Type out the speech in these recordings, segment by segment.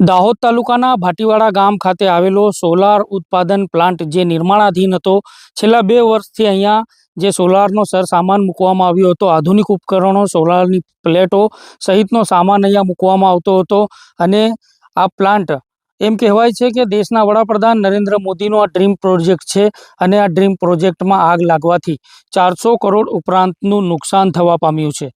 દાહોદ તાલુકાના ભાટીવાડા ગામ ખાતે આવેલો સોલાર ઉત્પાદન પ્લાન્ટ જે નિર્માણાધીન હતો, છેલ્લા 2 વર્ષથી અહીંયા જે સોલારનો સરસામાન મૂકવામાં આવ્યો હતો, આધુનિક ઉપકરણો, સોલારની પ્લેટો સહિતનો સામાન અહીંયા મૂકવામાં આવતો હતો. અને આ પ્લાન્ટ એમ કહેવાય છે કે દેશના વડાપ્રધાન નરેન્દ્ર મોદીનો આ ડ્રીમ પ્રોજેક્ટ છે. અને આ ડ્રીમ પ્રોજેક્ટમાં આગ લાગવાથી 400 કરોડ ઉપરાંતનું નુકસાન થવા પામ્યું છે.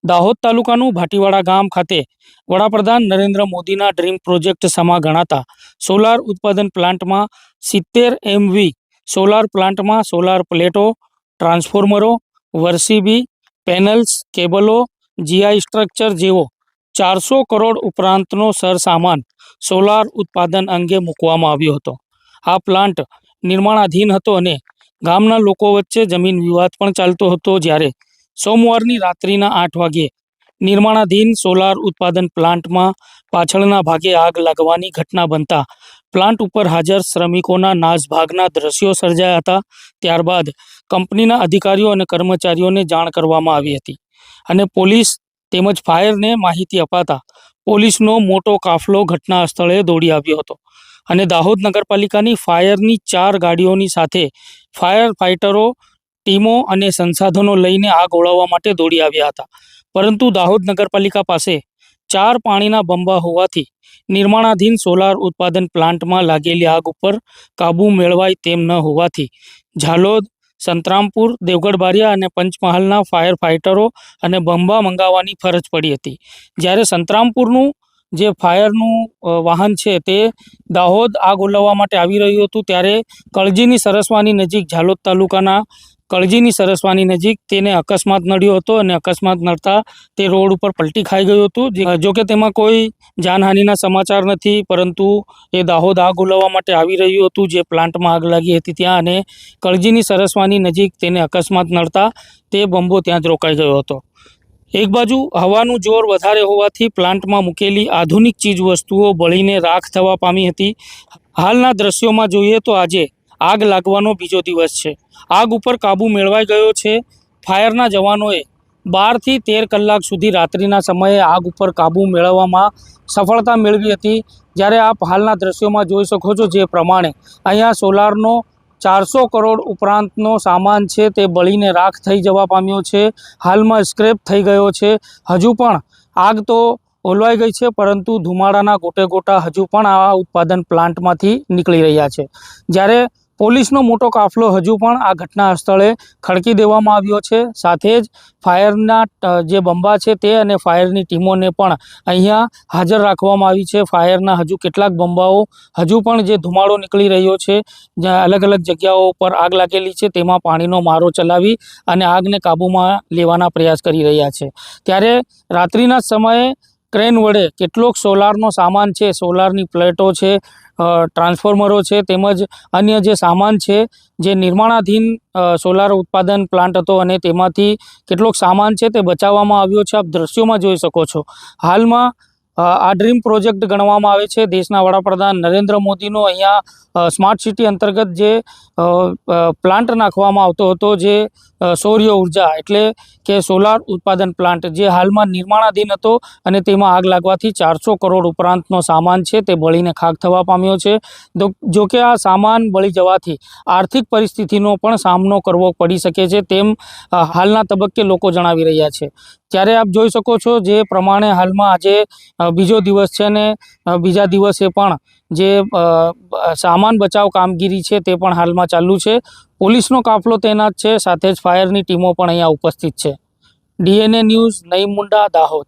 દાહોદ તાલુકાનું ભાટીવાડા ગામ ખાતે વડાપ્રધાન નરેન્દ્ર મોદીના ડ્રીમ પ્રોજેક્ટ સમા ગણાતા સોલાર ઉત્પાદન પ્લાન્ટમાં 70 MV સોલાર પ્લાન્ટમાં સોલાર પ્લેટો, ટ્રાન્સફોર્મરો, વરસીબી પેનલ્સ, કેબલો, જીઆઈ સ્ટ્રક્ચર જેવો 400 કરોડ ઉપરાંતનો સરસામાન સોલાર ઉત્પાદન અંગે મૂકવામાં આવ્યો હતો. આ પ્લાન્ટ નિર્માણાધીન હતો અને ગામના લોકો વચ્ચે જમીન વિવાદ પણ ચાલતો હતો. જ્યારે સોમવારની રાત્રિના 8 વાગ્યે નિર્માણાધીન સોલાર ઉત્પાદન પ્લાન્ટમાં પાછળના ભાગે આગ લાગવાની ઘટના બનતા પ્લાન્ટ ઉપર હાજર શ્રમિકોના નાસભાગના દ્રશ્યો સર્જાયા હતા. ત્યારબાદ કંપનીના અધિકારીઓ અને કર્મચારીઓને જાણ કરવામાં આવી હતી અને પોલીસ તેમજ ફાયરને માહિતી અપાતા પોલીસનો મોટો કાફલો ઘટના સ્થળે દોડી આવ્યો હતો અને દાહોદ નગરપાલિકાની ફાયરની 4 ગાડીઓની સાથે ફાયર ફાઇટરો ટીમો અને સંસાધનો લઈને આગ ઓળવવા માટે દોડી આવ્યા હતા. પરંતુ દાહોદ નગરપાલિકા પાસે 4 પાણીના બંબા હોવાથી નિર્માણાધીન સોલાર ઉત્પાદન પ્લાન્ટમાં લાગેલી આગ ઉપર કાબૂ મેળવાય તેમ ન હોવાથી ઝાલોદ, સંતરામપુર, દેવગઢ બારિયા અને પંચમહાલના ફાયર ફાઇટરો અને બંબા મંગાવવાની ફરજ પડી હતી. જ્યારે સંતરામપુરનું જે ફાયરનું વાહન છે તે દાહોદ આગ ઓલવવા માટે આવી રહ્યું હતું, ત્યારે કળજીની સરસવાની નજીક, ઝાલોદ તાલુકાના કળજીની સરસવાની નજીક તેને અકસ્માત નડ્યો હતો અને અકસ્માત નડતા તે રોડ ઉપર પલટી ખાઈ ગયું હતું. જોકે તેમાં કોઈ જાનહાનિના સમાચાર નથી, પરંતુ એ દાહોદ આગ ઓલવવા માટે આવી રહ્યું હતું જે પ્લાન્ટમાં આગ લાગી હતી ત્યાં, અને કળજીની સરસવાની નજીક તેને અકસ્માત નડતા તે બંબો ત્યાં જ રોકાઈ ગયો હતો. એક બાજુ હવાનું જોર વધારે હોવાથી પ્લાન્ટમાં મૂકેલી આધુનિક ચીજ વસ્તુઓ બળીને રાખ થવા પામી હતી. હાલના દ્રશ્યોમાં જોઈએ તો આજે આગ લાગવાનો બીજો દિવસ છે. આગ ઉપર કાબૂ મેળવાઈ ગયો છે. ફાયરના જવાનોએ 12 થી 13 કલાક સુધી રાત્રિના સમયે આગ ઉપર કાબૂ મેળવવામાં સફળતા મેળવી હતી. જ્યારે આપ હાલના દ્રશ્યોમાં જોઈ શકો છો જે પ્રમાણે અહીંયા સોલારનો 400 કરોડ ઉપરાંતનો સામાન છે તે બળીને રાખ થઈ જવા પામ્યો છે. હાલમાં સ્ક્રેપ થઈ ગયો છે. હજુ પણ આગ તો ઓલવાઈ ગઈ છે, પરંતુ ધુમાડાના ગોટે ગોટા હજુ પણ આ ઉત્પાદન પ્લાન્ટમાંથી નીકળી રહ્યા છે. જ્યારે પોલીસનો મોટો કાફલો હજુ પણ આ ઘટના સ્થળે ખડકી દેવામાં આવ્યો છે. સાથે જ ફાયરના જે બંબા છે તે અને ફાયરની ટીમોને પણ અહીંયા હાજર રાખવામાં આવી છે. ફાયરના હજુ કેટલાક બંબાઓ હજુ પણ જે ધુમાડો નીકળી રહ્યો છે, જ્યાં અલગ અલગ જગ્યાઓ પર આગ લાગેલી છે તેમાં પાણીનો મારો ચલાવી અને આગને કાબૂમાં લેવાના પ્રયાસ કરી રહ્યા છે. ત્યારે રાત્રિના સમયે ક્રેન વડે કેટલોક સોલારનો સામાન છે, સોલારની પ્લેટો છે, ટ્રાન્સફોર્મરો છે, તેમજ અન્ય જે સામાન છે, જે નિર્માણાધીન સોલાર ઉત્પાદન પ્લાન્ટ હતો અને તેમાંથી કેટલોક સામાન છે તે બચાવવામાં આવ્યો છે. આપ દ્રશ્યોમાં જોઈ શકો છો. હાલમાં આ ડ્રીમ પ્રોજેક્ટ ગણવામાં આવે છે દેશના વડાપ્રધાન નરેન્દ્ર મોદીનો. અહીંયા સ્માર્ટ સિટી અંતર્ગત જે પ્લાન્ટ નાખવામાં આવતો હતો, જે સૌર્ય ઉર્જા એટલે કે સોલાર ઉત્પાદન પ્લાન્ટ, જે હાલમાં નિર્માણાધીન હતો અને તેમાં આગ લાગવાથી 400 કરોડ ઉપરાંતનો સામાન છે તે બળીને ખાખ થવા પામ્યો છે. જોકે આ સામાન બળી જવાથી આર્થિક પરિસ્થિતિનો પણ સામનો કરવો પડી શકે છે તેમ હાલના તબક્કે લોકો જણાવી રહ્યા છે. ત્યારે આપ જોઈ શકો છો જે પ્રમાણે હાલમાં આજે બીજો દિવસ છે ને બીજા દિવસે પણ જે સામાન બચાવ કામગીરી છે તે પણ હાલમાં ચાલુ છે. પોલીસનો કાફલો તૈનાત છે, સાથે જ ફાયરની ટીમો પણ અહીંયા ઉપસ્થિત છે. DNA news, Naeem Munda, Dahod.